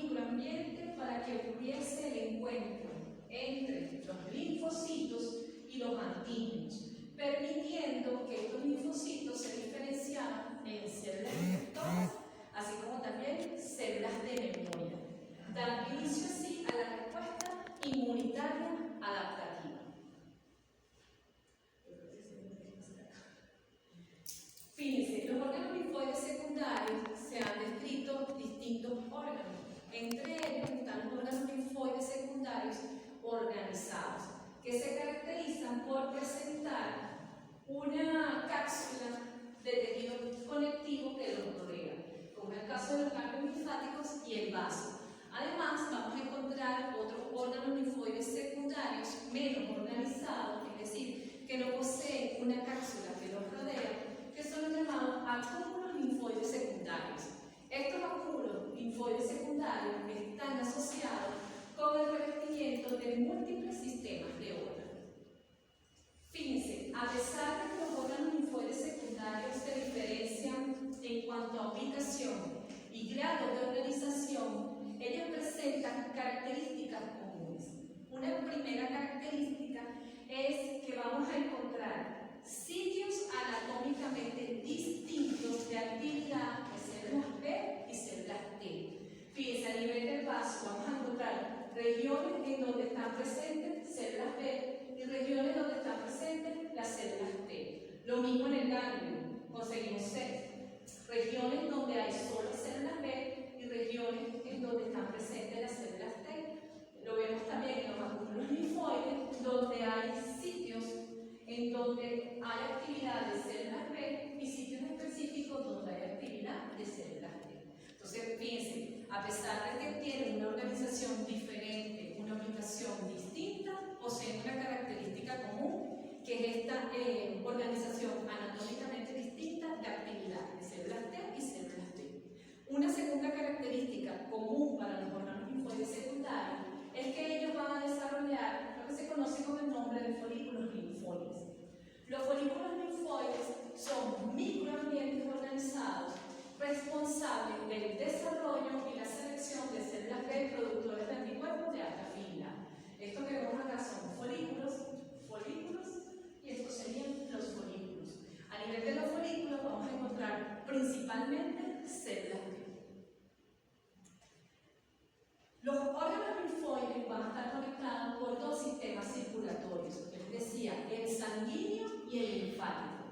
microambiente para que ocurriese el encuentro entre los linfocitos y los antígenos, permitiendo que estos linfocitos se diferenciaran en células efectoras, así como también células de memoria, dando inicio así a la respuesta inmunitaria adaptativa. Fíjense, los órganos linfoides secundarios se han descrito distintos órganos. Entre ellos están los órganos linfoides secundarios organizados, que se caracterizan por presentar una cápsula de tejido conectivo que los rodea, como en el caso de los ganglios linfáticos y el vaso. Además, vamos a encontrar otros órganos linfoides secundarios menos organizados, es decir, que no poseen una cápsula que los rodea, que son los llamados acúmulos linfoides secundarios. Estos acúmulos linfoides secundarios están asociados con el revestimiento de múltiples sistemas de órganos. Fíjense, a pesar de que los órganos linfoides secundarios se diferencian en cuanto a ubicación y grado de organización, ellos presentan características comunes. Una primera característica es que vamos a encontrar sitios anatómicamente distintos de actividad de células B y células T. Fíjense, a nivel del vaso vamos a encontrar regiones en donde están presentes células B y regiones donde están presentes las células T. Lo mismo en el ganglio, conseguimos regiones donde hay solo células B y regiones en donde están presentes las células T. Lo vemos también en los acúmulos linfoides, donde hay sitios en donde hay actividad de células B y sitios específicos donde hay actividad de células T. Entonces, fíjense, a pesar de que tienen una organización diferente, una ubicación distinta, poseen una característica común, que es esta organización anatómicamente distinta de actividad de células T y células T. Una segunda característica común para los órganos linfoides secundarios es que ellos van a desarrollar lo que se conoce con el nombre de folículos linfoides. Los folículos linfoides son microambientes organizados responsables del desarrollo y la selección de células B productores de anticuerpos de alta afinidad. Esto que vemos acá son folículos, y estos serían los folículos. A nivel de los folículos vamos a encontrar principalmente células B. Los órganos linfoides van a estar conectados por dos sistemas circulatorios, les decía, el sanguíneo y el linfático.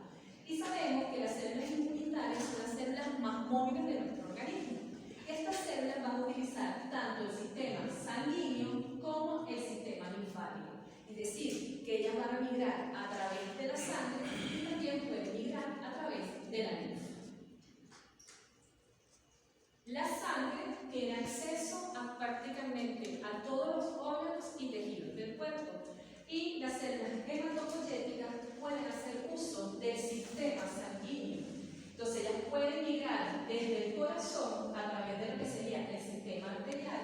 Y sabemos que las células inmunitarias son las células más móviles de nuestro organismo. Estas células van a utilizar tanto el sistema sanguíneo como el sistema linfático. Es decir, que ellas van a migrar a través de la sangre y también pueden migrar a través de la linfa. La sangre tiene acceso prácticamente a todos los órganos y tejidos del cuerpo, y las células hematopoyéticas pueden hacer uso del sistema sanguíneo. Entonces ellas pueden migrar desde el corazón a través de lo que sería el sistema arterial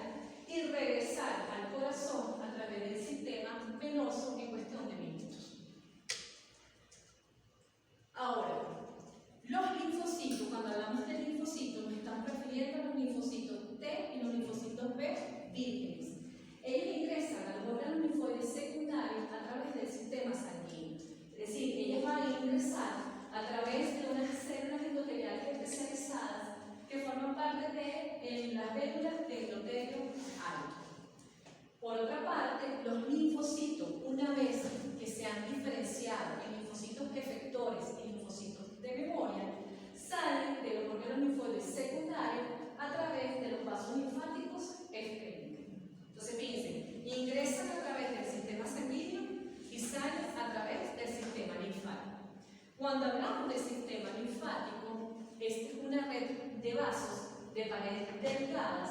y regresar al corazón a través del sistema venoso en cuestión de minutos. Ahora, los linfocitos, cuando hablamos de linfocitos, nos estamos refiriendo a los linfocitos T y los linfocitos B vírgenes. Ellos ingresan a los órganos linfoides secundarios a través del sistema sanguíneo. Es decir, ellos van a ingresar a través de unas células endoteliales especializadas que forman parte de las vénulas de endotelio alto. Por otra parte, los linfocitos, una vez que se han diferenciado en linfocitos efectores y linfocitos de memoria, salen de los órganos linfoides secundarios a través de los vasos linfáticos efferentes. Entonces, fíjense, ingresan a través del sistema sanguíneo y salen a través del sistema linfático. Cuando hablamos del sistema linfático, es una red de vasos de paredes delgadas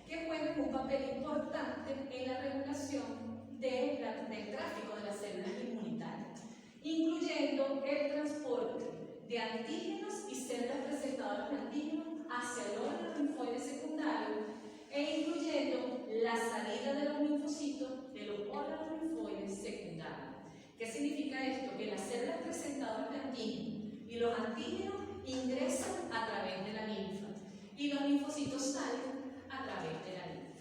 que juegan un papel importante en la regulación del tráfico de las células inmunitarias, incluyendo el transporte de antígenos y células receptoras de antígenos hacia el órgano linfoide secundario e incluyendo la salida de los linfocitos de los órganos linfoides secundarios. ¿Qué significa esto? Que las células presentadoras de antígenos y los antígenos ingresan a través de la linfa y los linfocitos salen a través de la linfa.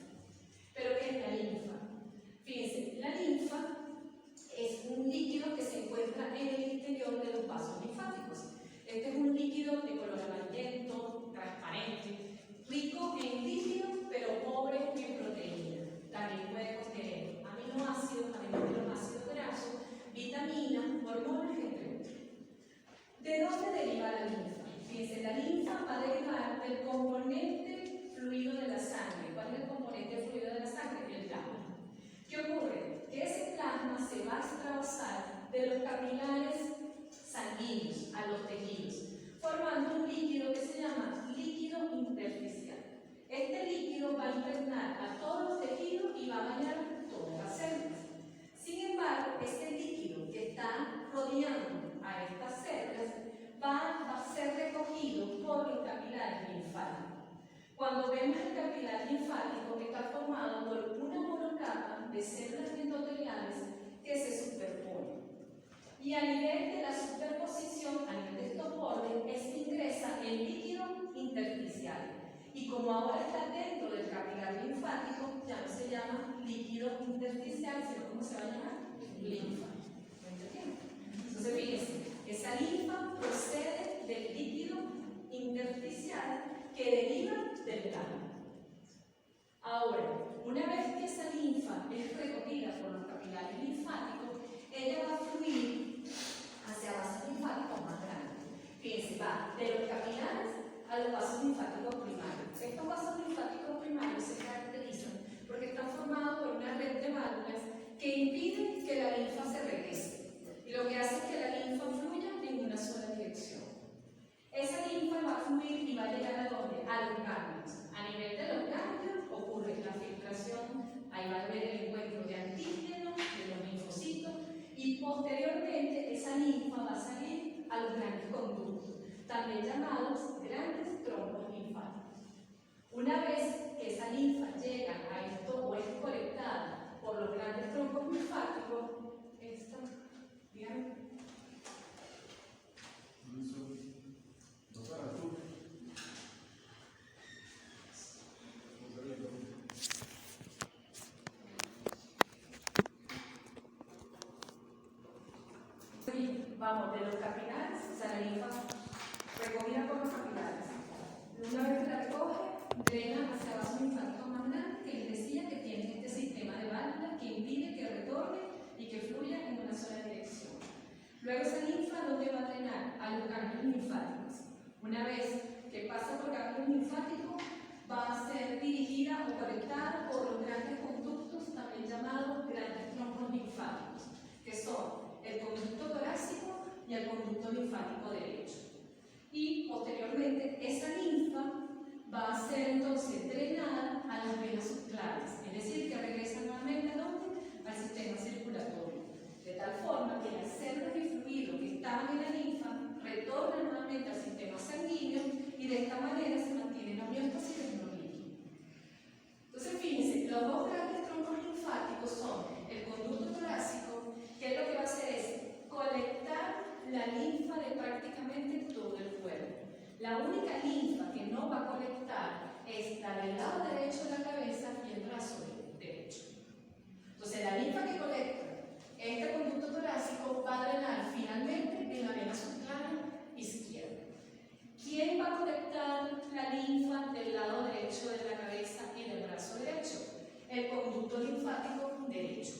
linfático. Cuando vemos el capilar linfático, está formado por una monocapa de células endoteliales que se superponen. Y a nivel de la superposición, a nivel de estos bordes, ingresa el líquido intersticial. Y como ahora está dentro del capilar linfático, ya no se llama líquido intersticial, sino ¿cómo se va a llamar? Linfa. ¿Me entienden? Entonces, fíjense, esa linfa procede del líquido intersticial que deriva del plasma. Ahora, una vez que esa linfa es recogida por los capilares linfáticos, ella va a fluir hacia vasos linfáticos más grandes. Fíjense, va de los capilares a los vasos linfáticos primarios. Estos vasos linfáticos primarios se caracterizan porque están formados por una red de válvulas que impiden que la linfa se regrese. Y lo que hace es que la linfa fluya en una sola dirección. Esa linfa va a fluir y va a llegar a ¿dónde? A los ganglios. A nivel de los ganglios ocurre la filtración, ahí va a haber el encuentro de antígenos, de los linfocitos, y posteriormente esa linfa va a salir a los grandes conductos, también llamados grandes troncos linfáticos. Una vez que esa linfa llega a esto o es colectada por los grandes troncos linfáticos, esto, díganme. Vamos de los capilares, o sea, la linfa recogida por los capilares. Una vez que la recoge, drena hacia vasos linfáticos más grandes que les decía que tienen este sistema de válvulas que impide que retorne y que fluya en una sola dirección. Luego esa linfa, ¿dónde va a drenar? A los ganglios linfáticos. Una vez que pasa por ganglios linfáticos, va a ser dirigida o conectada por los grandes conductos, también llamados grandes troncos linfáticos, que son el conducto torácico y el conducto linfático derecho. Y posteriormente esa linfa va a ser entonces drenada a las venas subclaves, es decir, que regresa nuevamente ¿a dónde? Al sistema circulatorio, de tal forma que las células y fluidos que estaban en la linfa retornan nuevamente al sistema sanguíneo y de esta manera se mantiene la homeostasis del líquido. Entonces, fíjense, los dos grandes troncos linfáticos son el conducto torácico, que es lo que va a hacer es colectar la linfa de prácticamente todo el cuerpo. La única linfa que no va a colectar es la del lado derecho de la cabeza y el brazo derecho. Entonces, la linfa que colecta este conducto torácico va a drenar finalmente en la vena subclava izquierda. ¿Quién va a colectar la linfa del lado derecho de la cabeza y del brazo derecho? El conducto linfático derecho.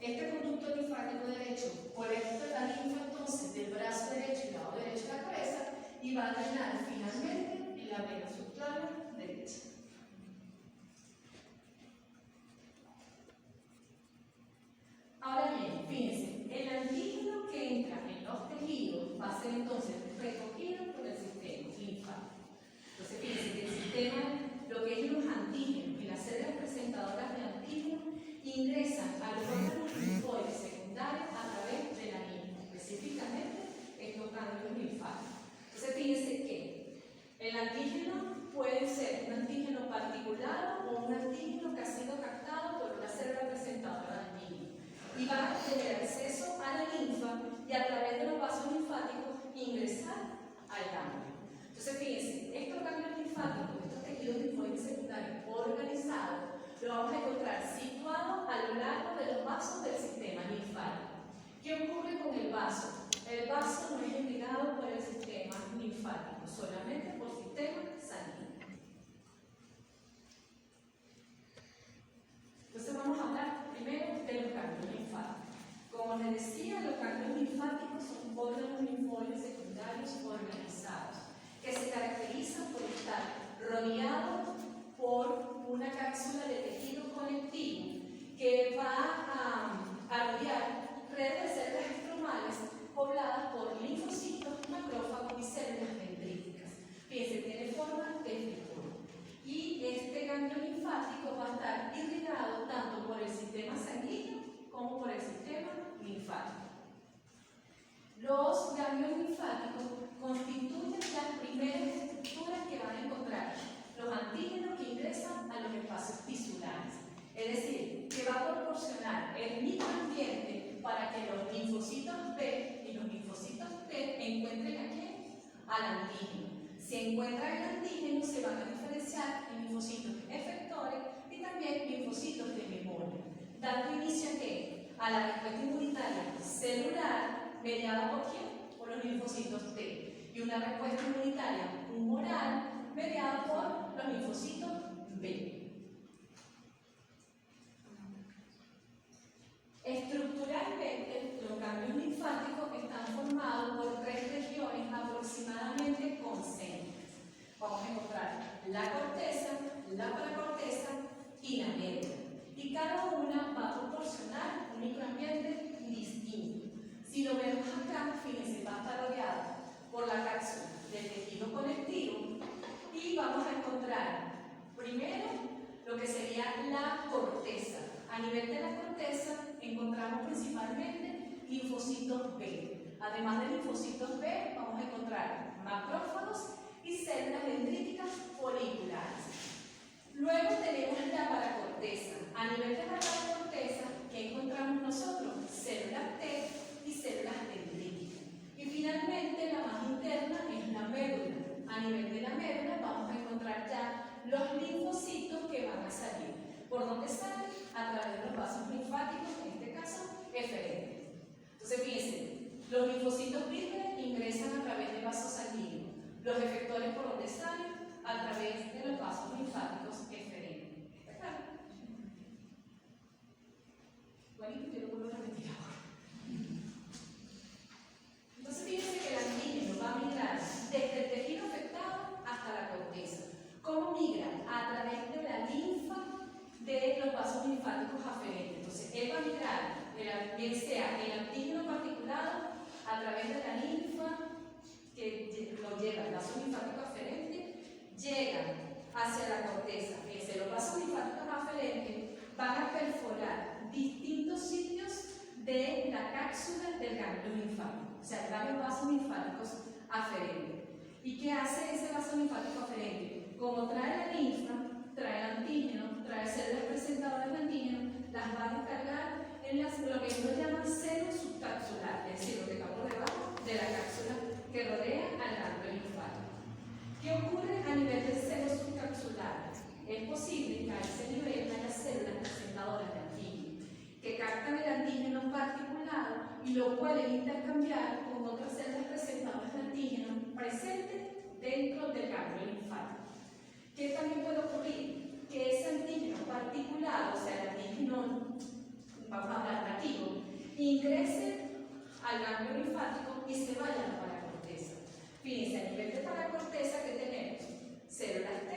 Este conducto linfático derecho colecta la linfa entonces del brazo derecho y lado derecho de la cabeza y va a drenar finalmente en la vena subclava derecha. Ahora bien, fíjense, el antígeno que entra en los tejidos va a ser entonces recogido por el sistema linfático. Entonces, fíjense que el sistema, lo que es los antígenos y las células presentadoras de antígenos ingresan a los órganos linfoides secundarios a través de la linfa, específicamente estos ganglios linfáticos. Entonces, fíjense que el antígeno puede ser un antígeno particular o un antígeno que ha sido captado por una célula presentadora de antígeno y va a tener acceso a la linfa y a través de los vasos linfáticos ingresar al ganglio. Entonces, fíjense, estos ganglios linfáticos, estos tejidos linfoides secundarios organizados, lo vamos a encontrar situado a lo largo de los vasos del sistema linfático. ¿Qué ocurre con el vaso? El vaso no es irrigado por el sistema linfático, solamente por sistema sanguíneo. Entonces vamos a hablar primero de los ganglios linfáticos. Como les decía, los ganglios linfáticos son órganos linfoides secundarios organizados, que se caracterizan por estar rodeados por una cápsula de tejido conectivo que va a rodear redes de células estromales pobladas por linfocitos, macrófagos y células dendríticas. Fíjense, tiene forma de figura. Y este ganglio linfático va a estar irrigado tanto por el sistema sanguíneo como por el sistema linfático. Los ganglios linfáticos constituyen las primeras estructuras que van a encontrar los antígenos que ingresan a los espacios tisulares. Es decir, que va a proporcionar el microambiente para que los linfocitos B y los linfocitos T encuentren a quién, al antígeno. Si encuentran el antígeno, se van a diferenciar en linfocitos efectores y también linfocitos de memoria, dando inicio a ¿qué? A la respuesta inmunitaria celular mediada por quién, por los linfocitos T, y una respuesta inmunitaria humoral mediada por los linfocitos B. Estructuralmente, los ganglios linfáticos están formados por 3 regiones aproximadamente concéntricas. Vamos a encontrar la corteza, la paracorteza y la médula. Y cada una va a proporcionar un microambiente distinto. Si lo vemos acá, fíjense, va a estar rodeada por la cápsula del tejido conectivo y vamos a encontrar primero lo que sería la corteza. A nivel de la corteza encontramos principalmente linfocitos B. Además de linfocitos B, vamos a encontrar macrófagos y células dendríticas foliculares. Luego tenemos la paracorteza. A nivel de la paracorteza, ¿qué encontramos nosotros? Células T y células dendríticas. Y finalmente, la más interna es la médula. A nivel de la médula vamos a encontrar ya los linfocitos que van a salir. ¿Por dónde salen? A través de los vasos linfáticos, en este caso, eferentes. Entonces, fíjense, los linfocitos vírgenes ingresan a través de vasos sanguíneos. Los efectores, ¿por dónde salen? A través de los vasos linfáticos eferentes. ¿Está claro? Igualito, yo lo vuelvo a repetir ahora. Entonces, fíjense que el antígeno va a migrar desde el tejido afectado hasta la corteza. ¿Cómo migra? A través de la linfa de los vasos linfáticos aferentes. Entonces, él va a migrar, bien sea el antígeno particulado, a través de la linfa que lo lleva el vaso linfático aferente, llega hacia la corteza. Fíjense, los vasos linfáticos aferentes van a perforar distintos sitios de la cápsula del ganglio linfático. O sea, varios vasos linfáticos aferentes. ¿Y qué hace ese vaso linfático aferente? Como trae la linfa, trae el antígeno, trae células presentadoras de antígeno, las va a descargar en lo que ellos llaman seno subcapsular, es decir, lo que está por debajo de la cápsula que rodea al ganglio linfático. ¿Qué ocurre a nivel del seno subcapsular? Es posible que a ese nivel haya células presentadoras de antígeno que captan el antígeno particulado y lo pueden intercambiar con otras células presentadoras de antígeno presentes dentro del ganglio linfático. ¿Qué también puede ocurrir? Que ese antígeno particulado, o sea, el antígeno, vamos a hablar nativo, ingrese al ganglio linfático y se vaya a la paracorteza. Fíjense, a nivel de paracorteza que tenemos células T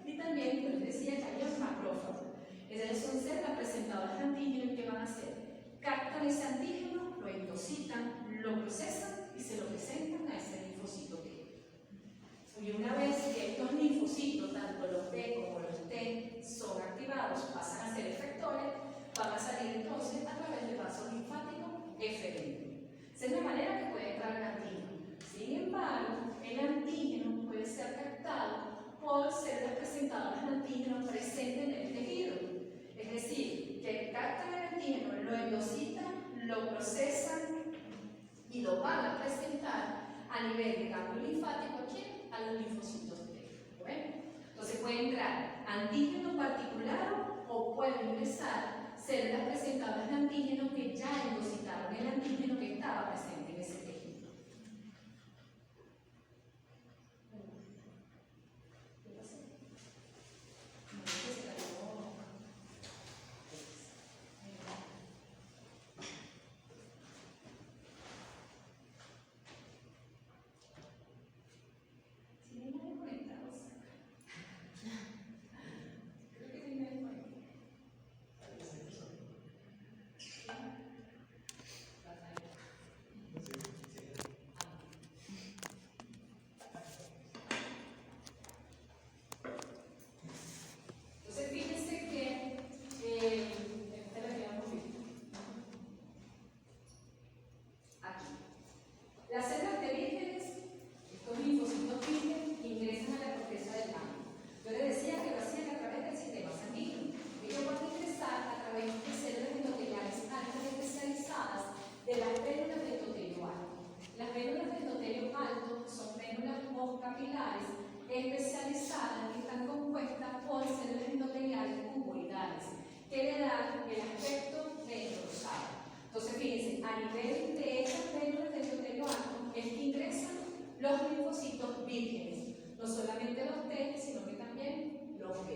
y también, como les decía, que hay los macrófagos. Esas son células presentadoras de antígeno que van a hacer. Captan ese antígeno, lo endocitan, lo procesan y se lo presentan a ese linfocito T. Y una vez que estos linfocitos, tanto los B como los T, son activados, pasan a ser efectores, van a salir entonces a través del vaso linfático eferente. Esa es la manera que puede entrar el antígeno. Sin embargo, el antígeno puede ser captado por células presentadoras de antígeno presentes en el tejido. Es decir, que captan el antígeno, lo endocitan, lo procesan y lo van a presentar a nivel de ganglio linfático a los linfocitos T. ¿Ven? Entonces puede entrar antígeno particulado o puede ingresar células presentadoras de antígeno que ya endocitaron el antígeno que estaba presente en ese tejido. vírgenes, no solamente los T, sino que también los B.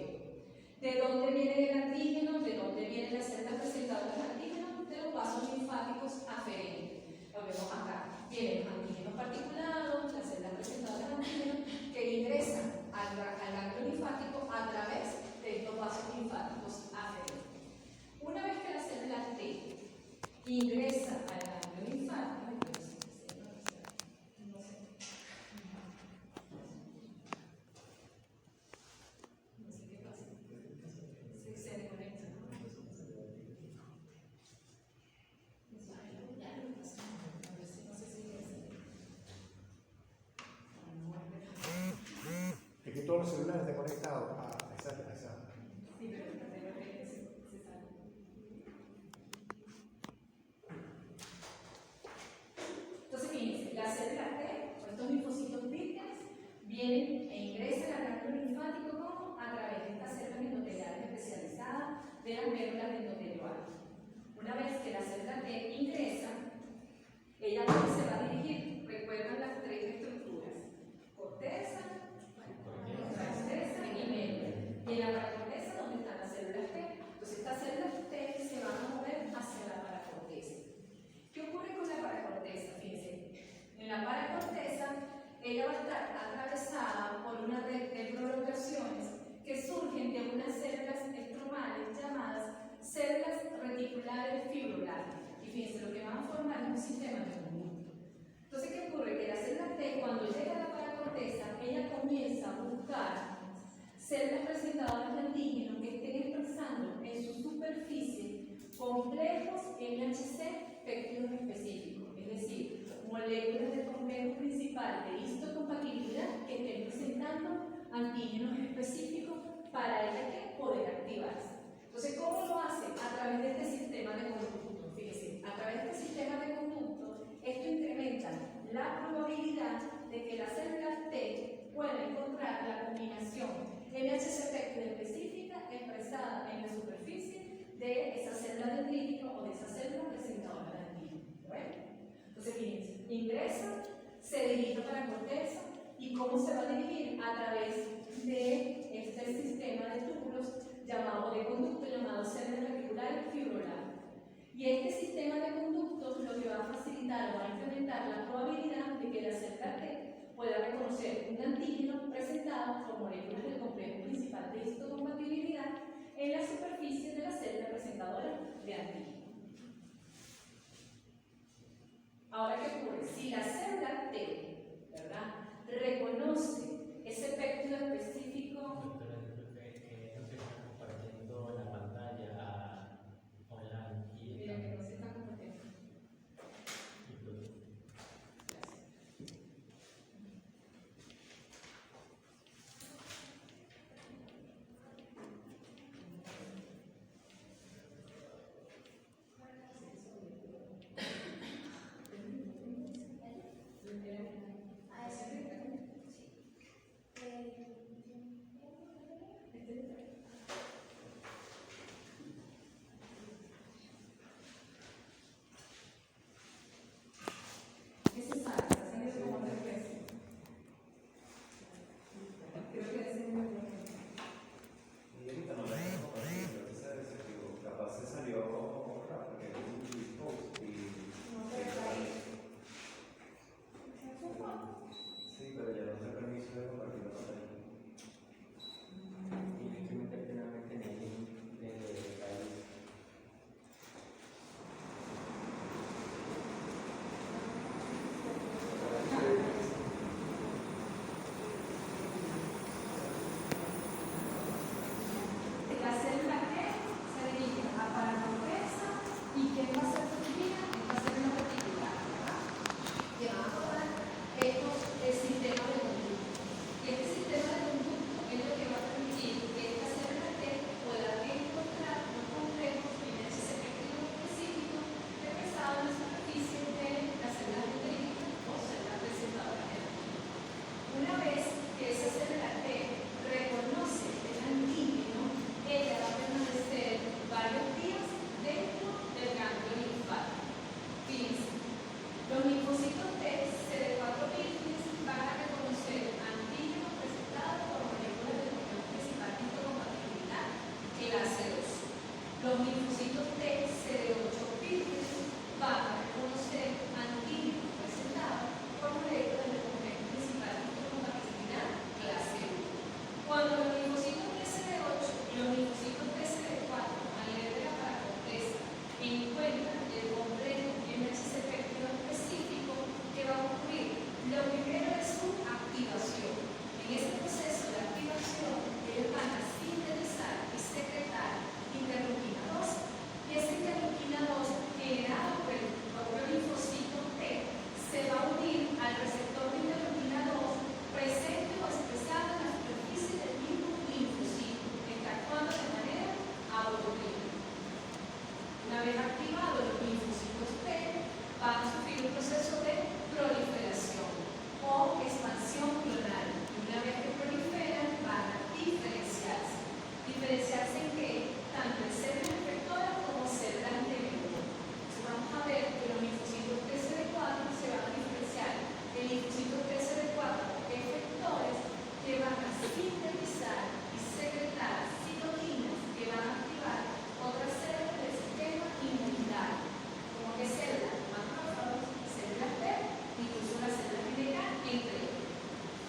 ¿De dónde viene el antígeno? ¿De dónde vienen las células presentadoras de antígeno? De los vasos linfáticos aferentes. Lo vemos acá. Vienen los antígenos particulados, las células presentadoras de antígeno, que ingresan al ganglio linfático a través de estos vasos linfáticos aferentes. Una vez que la célula T ingresa al ganglio linfático, todos los celulares están conectados a esa. Sí, pero se sale. Entonces, fíjense, las células T, o estos linfocitos vírgenes, vienen e ingresan al ganglio linfático como a través de estas células endoteliales especializadas de las médulas endoteliales. Una vez que la célula T ingresa, ella se va a dirigir, recuerdan las tres estructuras: corteza, y médula. Y en la paracorteza, ¿dónde están las células T? Entonces, estas células T se van a mover hacia la paracorteza. ¿Qué ocurre con la paracorteza? Fíjense, en la paracorteza, ella va a estar atravesada por una red de prolongaciones que surgen de unas células estromales llamadas células reticulares fibrolares. Y fíjense, lo que van a formar es un sistema de conducto. Entonces, ¿qué ocurre? Que la célula T, cuando llega a la paracorteza, ella comienza a buscar células presentadoras de antígeno que estén expresando en su superficie complejos MHC péptidos específicos, es decir, moléculas del complejo principal de histocompatibilidad que estén presentando antígenos específicos para ella que poder activarse. Entonces, ¿cómo lo hace? A través de este sistema de conducto. Fíjense, a través de este sistema de conducto, esto incrementa la probabilidad de que la célula T pueda encontrar la combinación MHC péptida específica expresada en la superficie de esa célula dendrítica o de esa célula presentadora de antígeno. ¿Bueno? Entonces, fíjense, ingresa, se dirige para la corteza. ¿Y cómo se va a dirigir? A través de este sistema de túbulos llamado de conducto llamado células reticulares fibrolares. Y este sistema de conductos lo que va a facilitar o va a incrementar la probabilidad de que la célula T pueda reconocer un antígeno presentado por moléculas del complejo principal de histocompatibilidad en la superficie de la célula presentadora de antígeno. Ahora, ¿qué ocurre? Si la célula T, ¿verdad?, reconoce ese péptido específico. Doctora, disculpe, no se está compartiendo la pantalla online. Mira que no se está compartiendo. vez activados, los linfocitos T van a sufrir un proceso de proliferación o expansión clonal. Una vez que proliferan, van a diferenciarse. ¿Diferenciarse en qué? Tanto en células efectoras como células de memoria. Entonces vamos a ver que los linfocitos TCD4 se van a diferenciar en linfocitos TCD4 efectores que van a sintetizar y secretar citoquinas que van a activar otras células del sistema inmunitario, como que células macrófagos, células B, incluso las células general, entre ellas.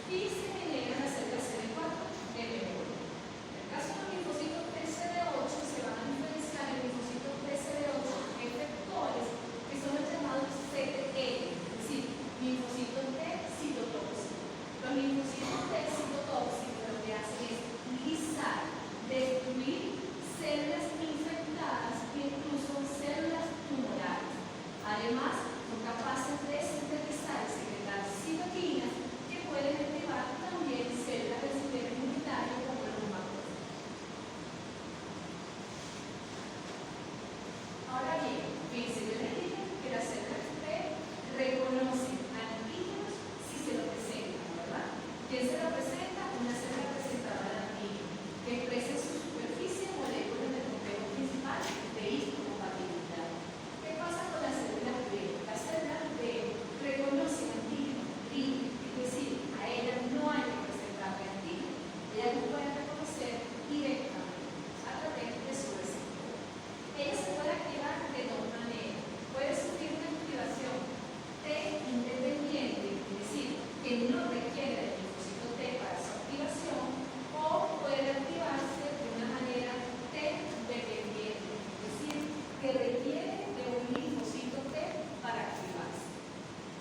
Y se generan las células CD4 de memoria. En el caso de los linfocitos TCD8 se van a diferenciar en linfocitos TCD8 efectores que son los llamados CTL, es decir, linfocitos T citotóxicos. Los linfocitos T citotóxicos lo que hacen es lisar, destruir células infectadas e incluso células tumorales. Además, son capaces de sintetizar y secretar citoquinas que pueden activar también células del sistema inmunitario como los macrófagos. Ahora bien, fíjense, yo les dije que las células T reconocen antígenos si se lo presentan, ¿verdad? ¿Quién se lo presenta? Una célula presentadora de antígenos que expresa en su superficie moléculas del complejo principal de histocompatibilidad. ¿Qué pasa con las células B? Las células B reconocen antígenos libres, es decir, a ellas no hay que presentarle antígenos, ellas lo pueden reconocer directamente a través de su receptor. Ella se puede activar de dos maneras. Puede sufrir una activación T independiente, es decir, que no requiere del linfocito T para su activación, o puede activarse de una manera T dependiente, es decir, que requiere de un linfocito T para activarse.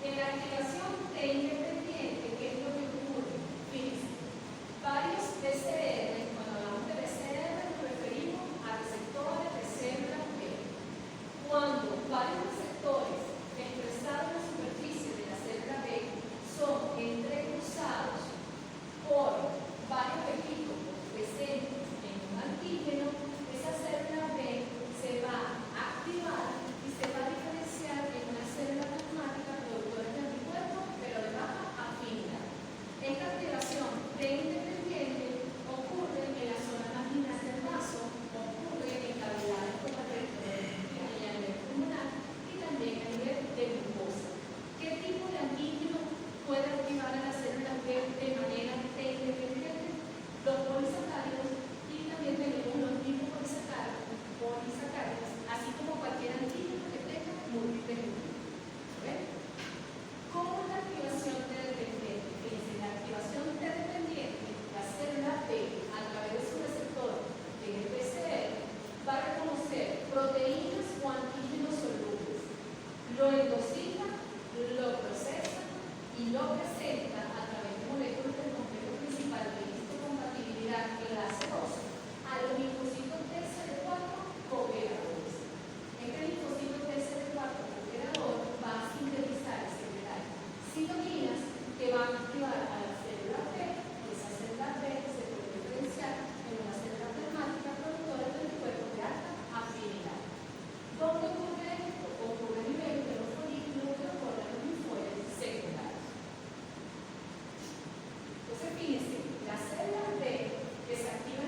En la activación T independiente, ¿qué es lo que ocurre? Fíjense, varios PCR, cuando hablamos de PCR nos referimos a receptores de células B. Cuando varios receptores expresados en la superficie de la célula B son entrecruzados por varios epítopos presentes en un antígeno, esa célula B se va a activar y se va a diferenciar en una célula plasmática productora de anticuerpos, pero de baja afinidad. Esta activación independiente ocurre en la zona marginal del vaso, ocurre en cavidades como el recto a nivel pulmonar y también a nivel de glucosa. ¿Qué tipo de antígeno puede activar a las células B de manera independiente? Los polisacáridos, y también tenemos los lipopolisacáridos, así como cualquier antígeno que tenga múltiples nucleótidos. ¿Ven? ¿Cómo es la activación T dependiente? Fíjense, la activación T dependiente, la célula B, a través de su receptor en el PCR, va a reconocer proteínas o antígenos solubles. Lo endosita, lo procesa y lo presenta a través de moléculas del complejo principal de histocompatibilidad clase 2 a los linfocitos TCD4 cooperadores. Este linfocito TCD4 cooperador va a sintetizar y secretar citoquinas que van a activar a la célula B, y esa célula B se puede diferenciar en una célula plasmática productora de anticuerpos de alta afinidad. ¿Dónde ocurre esto? Ocurre a nivel de los folículos de los órganos linfoides secundarios. Entonces, fíjense, las células B que se activan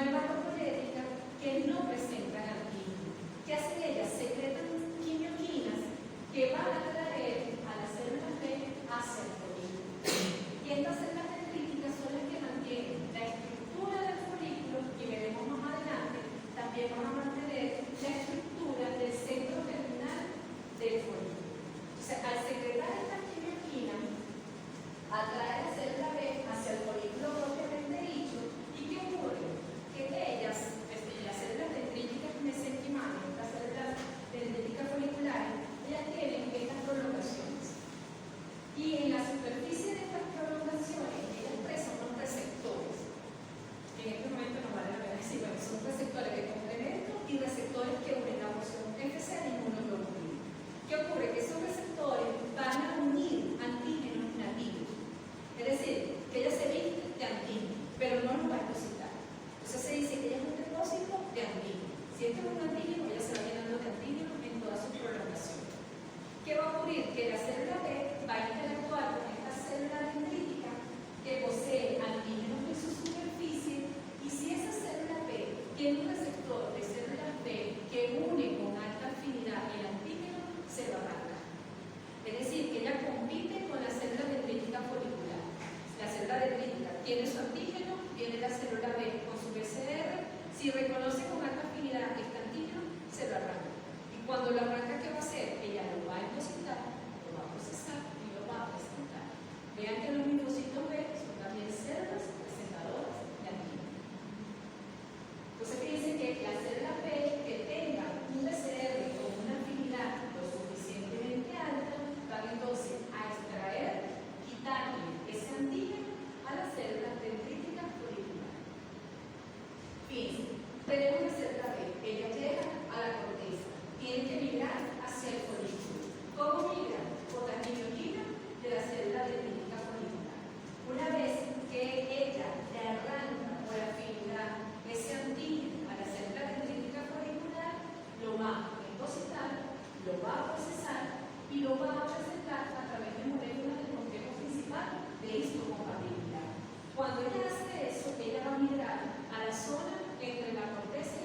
hematopoyética que no presentan antígeno. ¿Qué hacen ellas? Secretan quimioquinas que van a traer a las células B hacia el folículo. Y estas células dendríticas son las que mantienen la estructura del folículo, y veremos más adelante, también van a mantener la estructura del centro terminal del folículo. O sea, al secretar estas quimioquinas, atrae a la célula B hacia el folículo propiamente dicho. ¿Y qué ocurre? Que ellas, las células dendríticas mesenquimales, las células dendríticas foliculares, ellas tienen estas prolongaciones. Y en la superficie de estas prolongaciones, ellas expresan unos receptores. En este momento no vale la pena decir, bueno, son receptores de complemento y receptores que unen la porción FC a inmunoglobulina. ¿Qué ocurre? Que esos receptores van a unir antígenos nativos. Es decir, que ella se viste de antígeno, pero no los va a depositar. Entonces se dice que ella es un depósito de antígeno. Si este es un antígeno, ella se va llenando de antígeno en todas sus prolongaciones. ¿Qué va a ocurrir? Que la célula B va a interactuar con esta célula dendrítica que posee antígenos en su superficie, y si esa célula B tiene un receptor de células B que une con alta afinidad el antígeno, se va a arrancar. Es decir, que ella compite con la célula dendrítica folicular. La célula dendrítica tiene su antígeno, tiene la célula B con su PCR. Si reconoce con alta afinidad este antígeno, se lo arranca. Y cuando lo arranca, ¿qué va a hacer? Ella lo va a depositar, lo va a procesar y lo va a presentar. Vean que los linfocitos B son también células presentadoras de antígeno. Entonces fíjense que la célula B que tenga un PCR con una afinidad lo suficientemente alta, van entonces a extraer, quitarle ese antígeno a las células dendríticas foliculares. Fíjense, tenemos una célula B, ella llega a la corteza, tiene que migrar hacia el folículo. ¿Cómo migra? Por la quimioquina de la célula dendrítica folicular. Una vez que ella le arranca por afinidad ese antígeno a la célula dendrítica folicular, lo va a depositar, lo va a procesar y lo va a presentar a través de moléculas del complejo principal de histocompatibilidad. Cuando ella hace eso, ella va a migrar a la zona entre la corteza y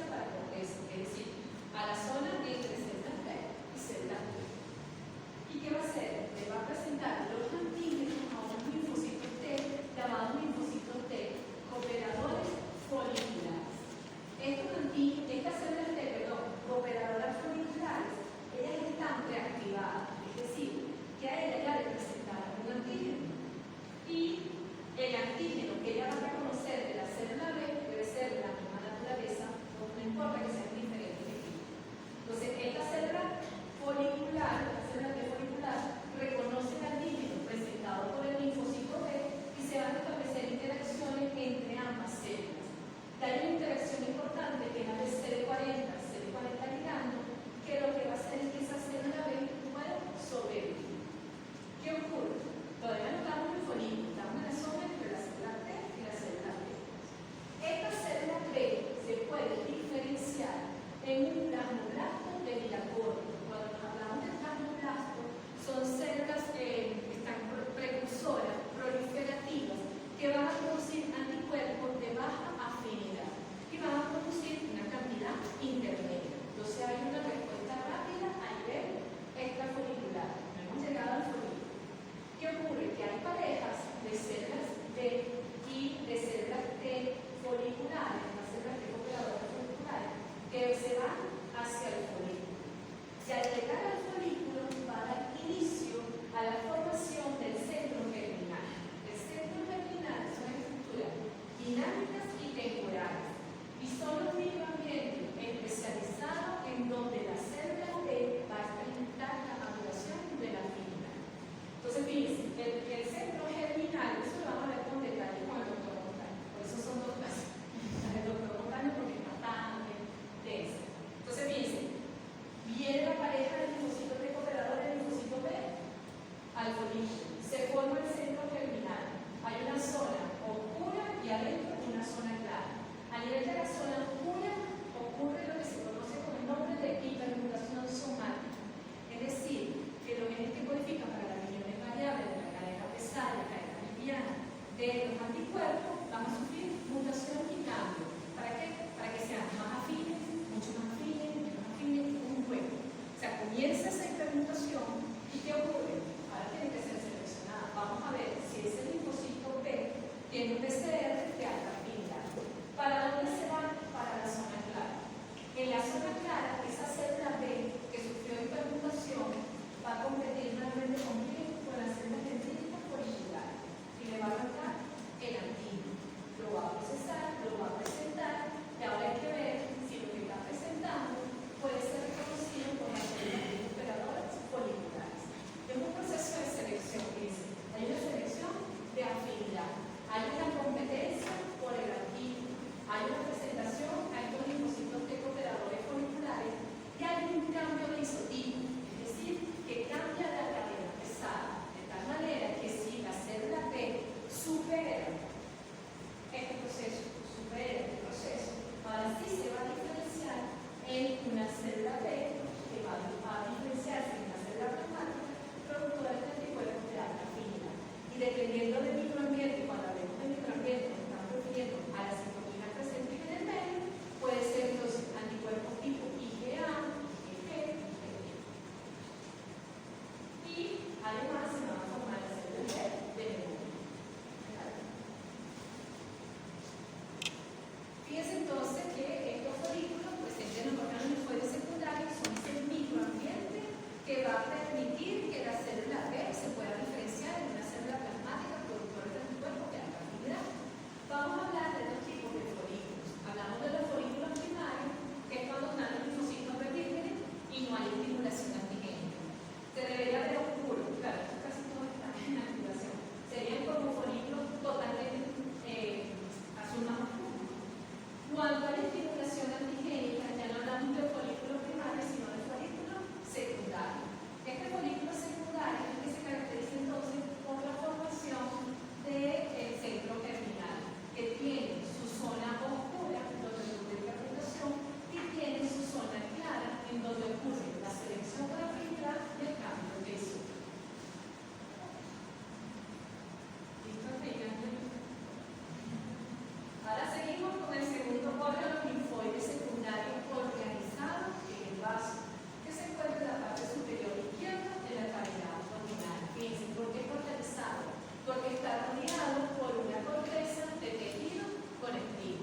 tiene un PCR de alta afinidad. ¿Para dónde se van? Para la zona clara. En la zona clara, esa célula B que sufrió hipermutación va a competir nuevamente con las células dendríticas foliculares y le va a marcar el antígeno. Lo va a procesar, lo va a presentar y ahora hay que ver si lo que está presentando puede ser reconocido por las células recuperadoras foliculares. Es un proceso de selección, dice. Hay una selección de afinidad, hay una competencia por el antígeno, hay una presentación a estos linfocitos recuperadores foliculares y hay un cambio de isotipo, es decir, que cambia la cadena pesada, de tal manera que si la célula B supera este proceso, ahora sí se va a diferenciar en una célula B que va a diferenciarse en una célula plasmática productora de anticuerpos de alta afinidad. Y dependiendo del microambiente, cuando hablemos del microambiente, nos estamos refiriendo a las citoquinas presentes en el medio, puede ser entonces anticuerpos tipo IgA, IgG, y además se van a formar las células de memoria. Fíjense entonces que estos folículos presentes en los órganos linfoides secundarios son ese microambiente que va a permitir que la célula B se pueda diferenciar en una célula plasmática productora de anticuerpos de alta afinidad. Vamos a hablar de dos tipos de folículos. Hablamos de los folículos primarios, que es cuando están los linfocitos revírgenes y no hay estimulación antigénica. Se debería ver oscuro, claro, casi todos están en activación. Serían como folículos totalmente azul más oscuro. Cuando hay estimulación antigénica, ya no hablamos de folículos primarios, sino de folículos secundarios. Este folículo secundario es el que se caracteriza entonces por la formación del centro terminal, que tiene su zona oscura, donde ocurre la fermentación, y tiene su zona clara, en donde ocurre la selección de la fibra y el cambio de isotipo. ¿Listo? Ahora seguimos con el segundo órgano linfoide secundario organizado, que es el vaso, que se encuentra en la parte superior izquierda de la cavidad abdominal. Fíjense, ¿por qué es organizado? Porque está rodeado por una corteza de tejido conectivo.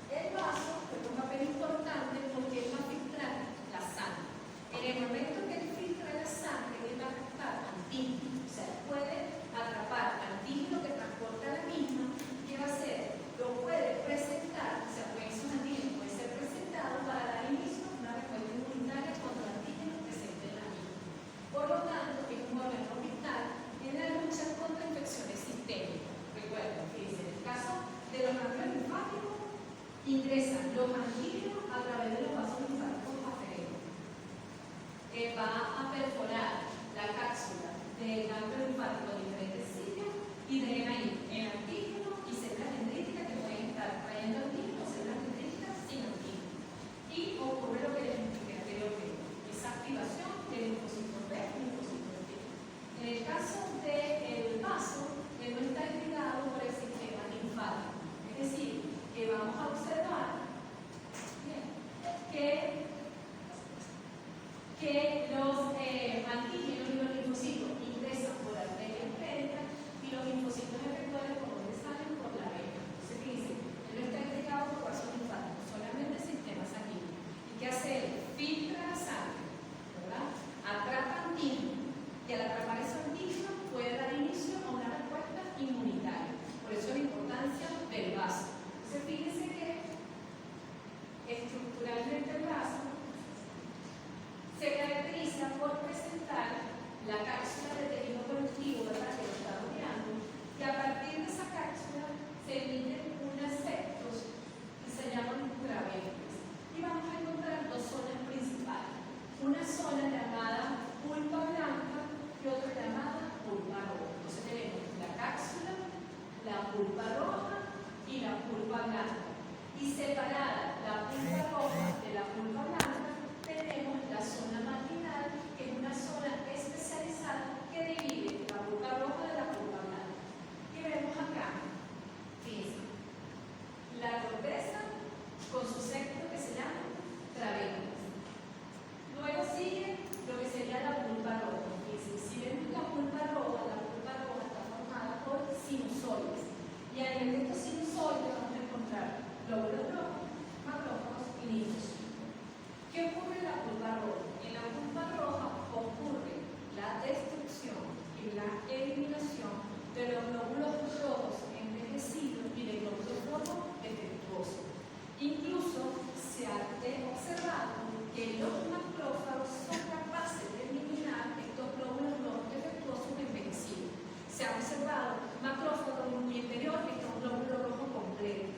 El vaso juega un papel importante porque él va a filtrar la sangre. En el momento que él filtra la sangre, él va a captar antígeno, o sea, puede atrapar antígeno que transporta la misma. ¿Qué va a hacer? Lo puede presentar, o sea, ese antígeno puede ser presentado para dar inicio a una respuesta inmunitaria contra el antígeno presente en la misma. Por lo tanto, es un órgano vital en la lucha contra infecciones sistémicas. Recuerden, fíjense, en el caso de los ganglios linfáticos, ingresan los antígenos a través de los vasos linfáticos aferentes. Va a perforar la cápsula del ganglio linfático de diferentes sitios y dejan ahí el antígeno y células dendríticas que pueden estar trayendo antígeno o células dendríticas sin antígeno. Y ocurre lo que les expliqué anteriormente, esa activación del linfocito B y linfocito T. En el caso del vaso, él no está irrigado por el sistema linfático. Es decir, que vamos a observar que los antígenos y los linfocitos ingresan por arteria arterial y los linfocitos efectores por donde salen por la vena. Entonces, fíjense, él no está irrigado por vasos linfáticos, solamente el sistema sanguíneo. ¿Y qué hace él? Filtra la sangre, ¿verdad? Atrapa antígeno y al atrapar ese antígeno puede dar inicio a una respuesta inmunitaria. Por eso la importancia del vaso. Entonces, fíjense que estructuralmente el vaso se caracteriza por presentar la cápsula de tejido conectivo, ¿verdad?, que lo está rodeando, y a partir de esa cápsula se emiten unos septos que se llaman graveles. Y vamos a encontrar dos zonas principales. Una zona llamada pulpa blanca y otra llamada pulpa roja. Entonces tenemos la cápsula, la pulpa roja y la pulpa blanca. Y separada la pulpa roja de la pulpa blanca, tenemos la zona marginal, que es una zona especializada que divide la pulpa roja de la pulpa blanca. Y vemos acá, fíjense, la corteza con su sector que se llama trabeculas. Luego sigue lo que sería la pulpa roja. Fíjense, si vemos la pulpa roja está formada por sinusoides. en el texto sinusoide vamos a encontrar glóbulos rojos, macrófagos y linfocitos. ¿Qué ocurre en la pulpa roja? En la pulpa roja ocurre la destrucción y la eliminación de los glóbulos rojos envejecidos y de glóbulos rojos defectuosos. Incluso se ha observado que los macrófagos son capaces de eliminar estos glóbulos rojos defectuosos envejecidos. Se ha observado macrófagos en el interior que son glóbulos rojos completos.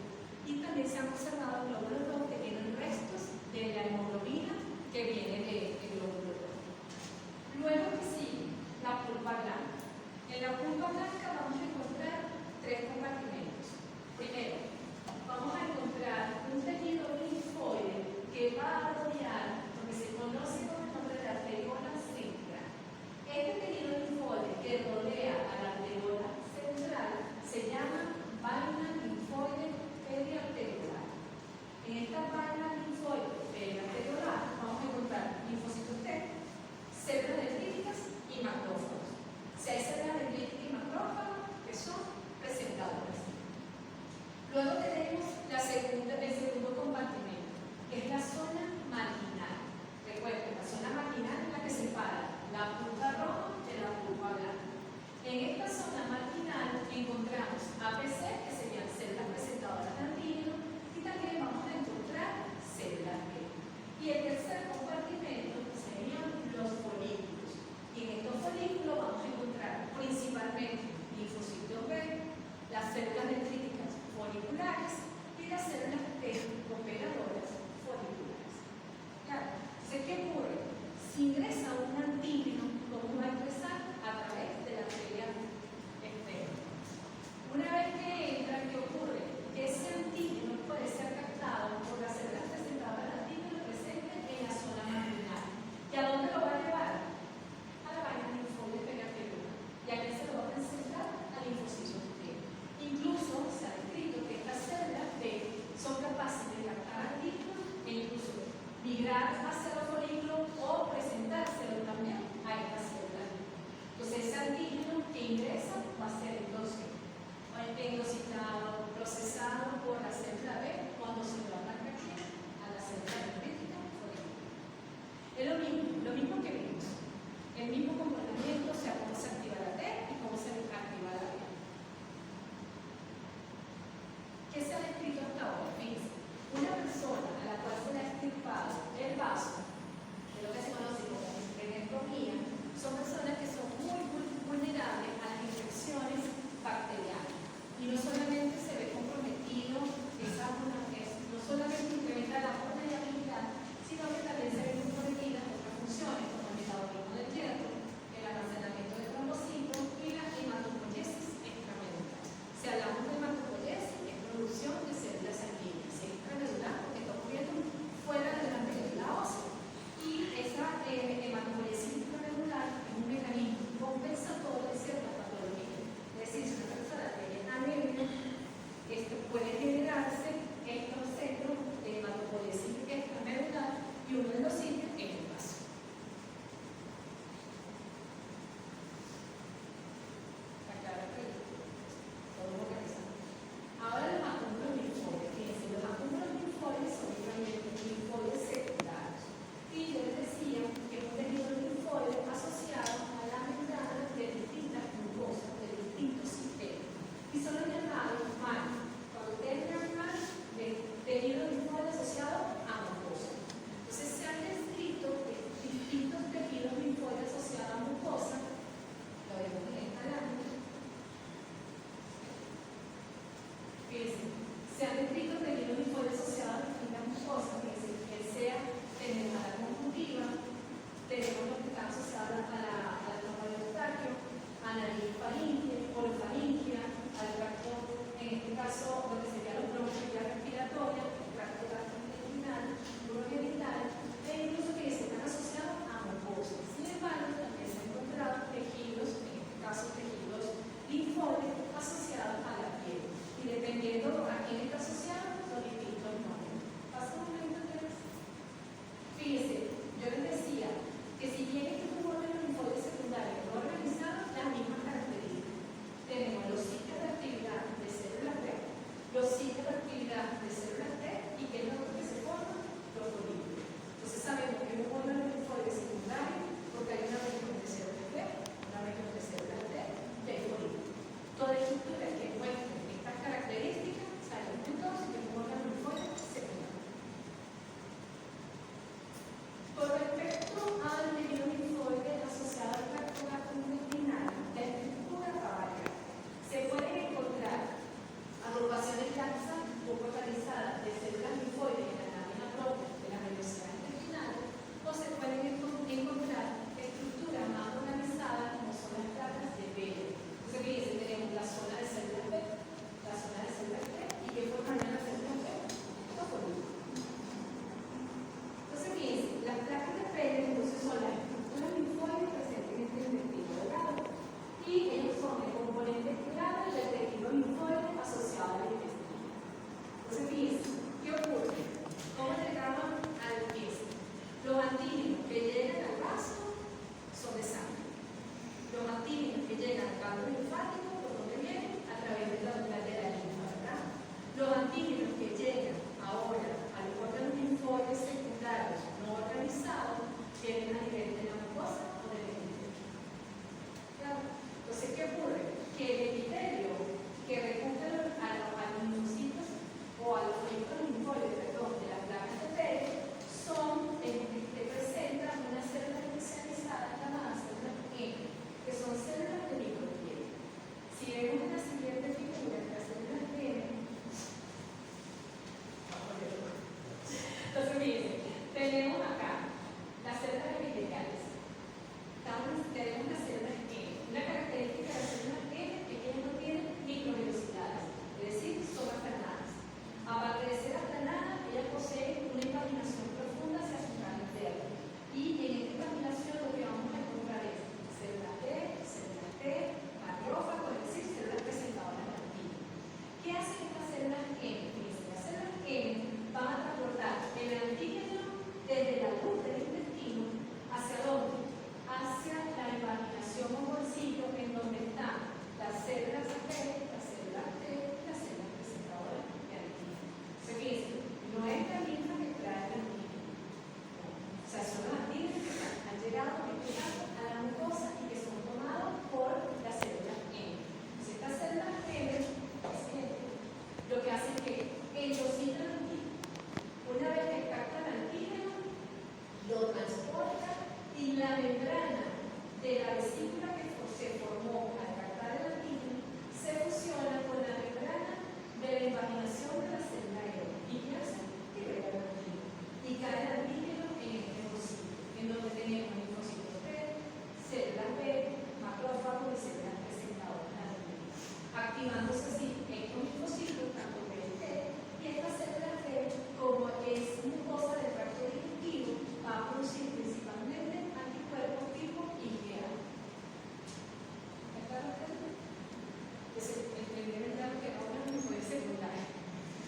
Y también se han observado glóbulos rojos que tienen restos de la hemoglobina que viene del glóbulo rojo. Luego que sigue la pulpa blanca. En la pulpa blanca vamos a encontrar tres compartimentos. Primero, vamos a encontrar un tejido linfoide que va a rodear lo que se conoce como el nombre de la arteriola central. Este tejido linfoide que rodea a la arteriola central se llama vaina linfoide periarteriolar. En esta vaina linfoide periarteriolar vamos a encontrar linfocitos T, células dendríticas y macrófagos. Si hay células dendríticas y macrófagos que son presentadoras. Luego tenemos el segundo compartimento, que es la zona marginal. Recuerden, la zona marginal es la que separa la pulpa roja de la pulpa blanca. En esta zona marginal encontramos APC, que serían células presentadoras de antígeno, y también vamos a encontrar células B. Y el tercer compartimento serían los folículos. Y en estos folículos vamos a encontrar principalmente linfocitos B, las células dendríticas foliculares y las células T operadoras foliculares. Claro, entonces, ¿qué ocurre? Si ingresa un antígeno, ¿cómo va a ingresar? A través de la arteria externa. Una vez que entra, ¿qué ocurre? Ese antígeno puede ser captado por las células presentadoras del antígeno presente en la zona marginal. ¿Y a dónde lo va a llevar? A la vaina linfoide periarteriolar. ¿Y a qué se lo va a presentar? Al linfocito T. Incluso se ha descrito que estas células B son capaces de captar antígenos e incluso migrar hacia los folículos o presentárselo también a estas células. Entonces, ese antígeno que ingresa va a ser entonces endocitado, procesado por la célula B cuando se lo arranca aquí a la célula dendrítica folicular. Es lo mismo que vimos. El mismo comportamiento, o sea, cómo se activa la T y cómo se activa la B. ¿Qué se ha descrito hasta ahora? Fíjense, una persona a la cual se le ha extirpado el vaso, de lo que se conoce como esplenectomía, son personas que son muy vulnerables a las infecciones bacterianas. Y no solamente se ve comprometido no solamente incrementa la vulnerabilidad, sino que también se ven comprometidas otras funciones, como el metabolismo del hierro, el almacenamiento de trombocitos y la hematopoiesis extramedular. Si hablamos de hematopoiesis, es producción de células sanguíneas. Si es extramedular, porque está ocurriendo fuera de la médula ósea. Y esa hematopoiesis extramedular es un mecanismo compensatorio de ciertas patologías. Es decir, si una persona tiene anemia, puede generarse estos centros de hematopoiesis extramedular y uno de los sitios es el vaso. Ahora los acúmulos linfoides. Fíjense, los acúmulos linfoides son linfoides secundarios. Y yo les decía que es un tejido linfoide asociado a la membrana de distintas mucosas, de distintos sistemas. Y son los llamados MALI. Cuando ustedes llaman MALI, de tejido linfoide asociado a mucosa. Entonces se han descrito distintos tejidos linfoides asociados a mucosa. Lo vemos en esta lámina. Fíjense, se han descrito tejidos linfoides asociados a distintas mucosas. Fíjense, que sea tenemos a la conjuntiva, tenemos los que están asociados a la trompa de Eustaquio, a la linfaringe, orofaringia, al tracto, en este caso, lo que sería los bronquios respiratorios, el tracto gastrointestinal, urogenital, e incluso que están asociados a mucosas. Sin embargo, también se han encontrado tejidos, en este caso tejidos linfoides, asociados a la piel. Y dependiendo a quién está asociado,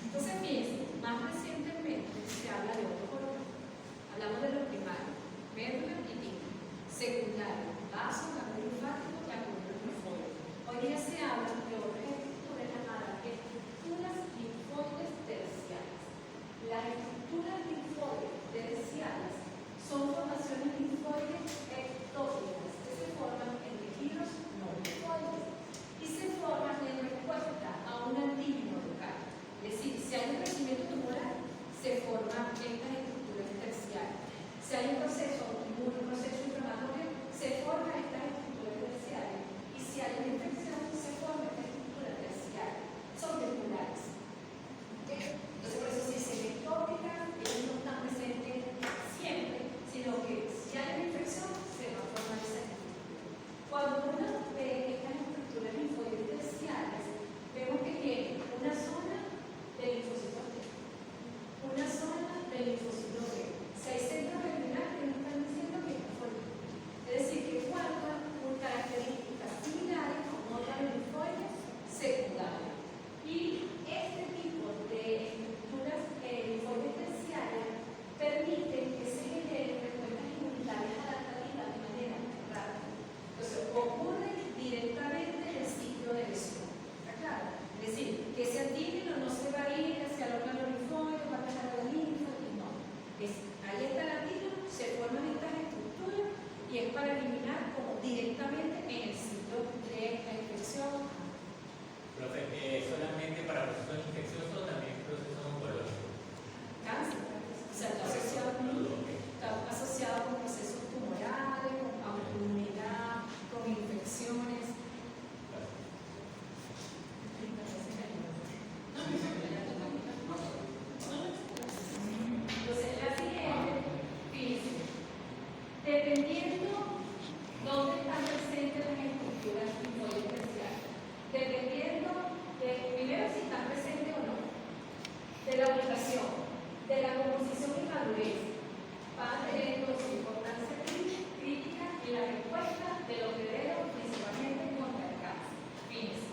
Entonces, fíjense, más recientemente se habla de otros órganos. Hablamos de los primarios, médula y timo. Secundario, vaso, canal linfático, la columna linfoide. Hoy día se habla de otras estructuras llamadas estructuras linfoides terciarias. Las estructuras linfoides terciarias son formaciones linfoides ectópicas que se forman en tejidos no linfoides y se forman en respuesta a un antígeno local. Es decir, si hay un crecimiento tumoral, se forman estas estructuras terciarias. Si hay un proceso autoinmune, un proceso inflamatorio, se forman estas estructuras terciarias. Y si hay una infección, se forma esta estructura terciaria. Son regulares. Entonces, por eso si se ectópica, ellos no están presentes siempre, sino que si hay una infección, se va a formar esa estructura. Cuando uno ve estas estructuras linfoides terciarias, vemos que tienen una zona de linfocitos T, una zona de linfocitos B. Si hay centros regionales que nos están diciendo que está formado. Es decir, que guarda características similares con otras linfoides secundarias. Y este tipo de estructuras linfoides terciarias permiten que se generen respuestas inmunitarias adaptativas de manera rápida. Entonces, ocurre directamente en el sitio de lesión. ¿Está claro? Es decir, que ese antígeno no se va a ir hacia el órgano linfoide, va a pasar a la linfa, y no. Ahí está el antígeno, se forman estas estructuras y es para eliminar como directamente en el sitio de la infección. Profe, ¿solamente para procesos infecciosos o también procesos oncológicos? Cáncer. O sea, está asociado con procesos tumorales, con autoinmunidad, con infecciones. Entonces, la siguiente, fíjense, dependiendo dónde están presentes las estructuras linfoides terciarias, dependiendo de, primero, si están presentes o no, de la ubicación, de la composición y madurez, van a tener entonces importancia crítica en la respuesta de los bebés, principalmente contra el cáncer. Fíjense,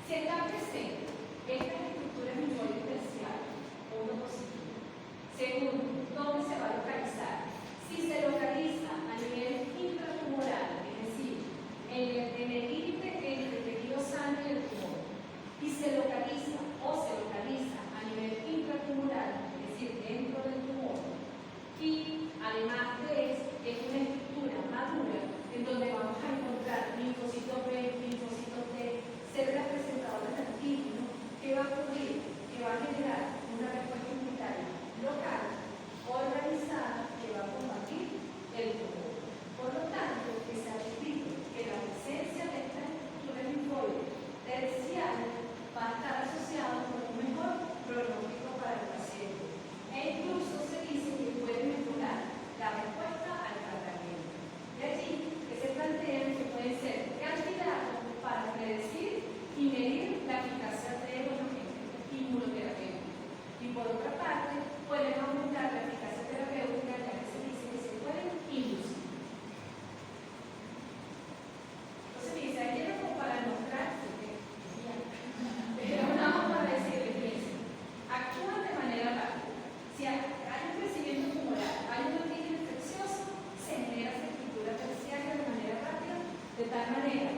si están presentes estas estructuras linfoides terciarias, uno positivo. Segundo, ¿dónde se va a localizar? Si se localiza a nivel intratumoral, es decir, en el límite entre el tejido sano y el tumor, y se localiza a nivel intratumoral, es decir, dentro del tumor, y además de eso, es una estructura madura en donde vamos a encontrar linfocitos B, linfocitos T, células presentadoras de antígeno, ¿qué va a ocurrir? Que va a generar una respuesta inmunitaria local, organizada, que va a combatir el tumor. Por lo tanto, que se ha descrito que la presencia de estas estructuras linfoides terciarias va a estar asociada con un mejor pronóstico para el paciente. E incluso se dice que puede mejorar la respuesta al tratamiento. De allí que se plantean que pueden ser candidatos para predecir y medir la eficacia de los agentes inmunoterapéuticos. Y por otra parte, pueden aumentar la eficacia terapéutica, ya que se dice que se pueden inducir. Entonces, fíjense, aquí era como para mostrar, pero nada más para decirles, fíjense, actúan de manera rápida. Si hay un crecimiento tumoral, hay un antígeno infeccioso, se genera esa estructura terciaria de manera rápida, de tal manera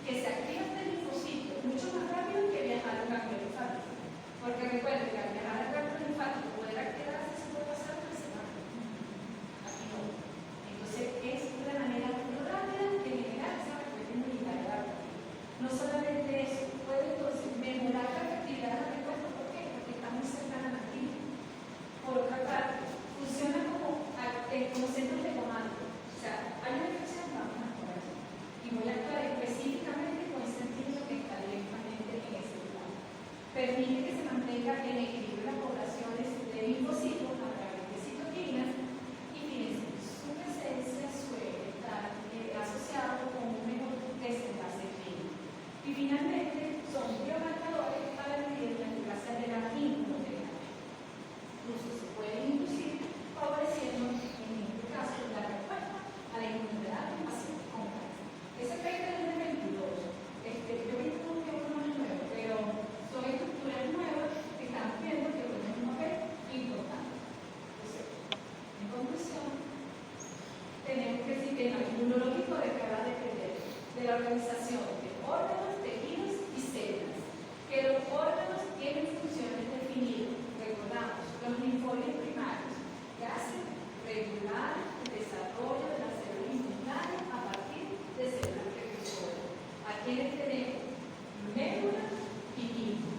que se activa este linfocito mucho más rápido que viajar a un ganglio linfático. Porque recuerden que al viajar al ganglio linfático poder activarse se puede pasar 3 semanas. Aquí no. Entonces es una manera muy rápida de generar esa respuesta inmunitaria. No solamente eso, puede entonces mejorar la efectividad de la respuesta. ¿Por qué? Porque está muy cercana al antígeno. Por otra parte, funciona como centros de comando. O sea, hay una infección, vamos a actuar aquí. Y voy a actuar específicamente con ese antígeno que está directamente en ese lugar. Permite que se mantenga en equilibrio las poblaciones de linfocitos a través de citoquinas y fíjense, su presencia suele estar asociada con un mejor desenlace clínico. Y finalmente, son biomarcadores para medir la eficacia de la inmunoterapia. Incluso se pueden inducir favoreciendo, en este caso, la respuesta a la inmunidad del paciente con cáncer. Ese efecto es de 22. Yo vi uno que es más nuevo, pero son estructuras nuevas que están médula y tipo.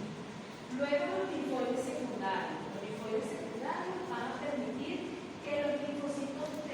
Luego los linfoides secundarios. Los linfoides secundarios van a permitir que los linfocitos T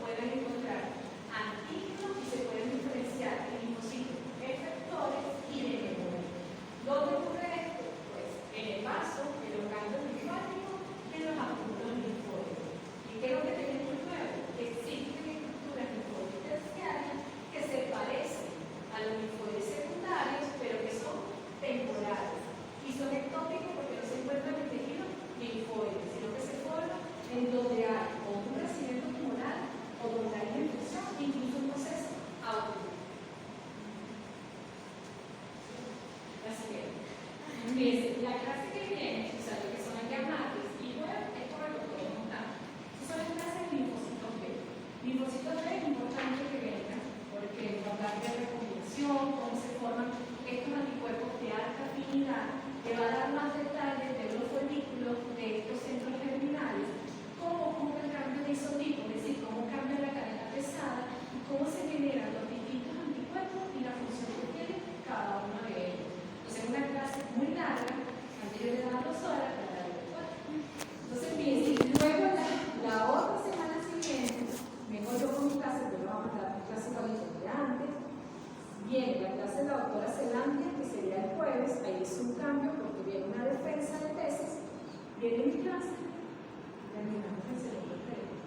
puedan encontrar antígenos y se pueden diferenciar en linfocitos efectores y de memoria. ¿Dónde ocurre esto? Pues en el vaso, en los ganglios linfáticos y en los acúmulos linfóides. ¿Y qué es lo que tenemos nuevo? Que existen estructuras linfóides terciarias que se parecen a los linfoides secundarios, pero que son temporales. Y son ectópicos porque no se encuentran en tejido linfoide, sino que se forman en donde hay o un crecimiento tumoral o donde hay una infección, incluso un proceso autoinmune. La siguiente. Fíjense, la clase que viene, o sea, lo que son las llamadas, y bueno, es por lo que podemos dar. Son las clases de linfocitos B. Linfocitos B es importante que vengan, porque va a hablar de recombinación, cómo se forman estos anticuerpos de alta afinidad, le va a dar más detalles de los folículos de estos centros germinales, cómo ocurre el cambio de isotipo, es decir, cómo cambia la cadena pesada y cómo se generan los distintos anticuerpos y la función que tiene cada uno de ellos. Entonces es una clase muy larga, antes yo le daba 2 horas, para darle 4. Entonces, fíjense, luego la otra semana siguiente, vengo yo con mi clase, yo le voy a mandar mi clase para el de antes. Viene la clase de la doctora Zelandia, que sería el jueves, ahí es un cambio porque viene una defensa de tesis, viene mi clase, terminamos el segundo periodo.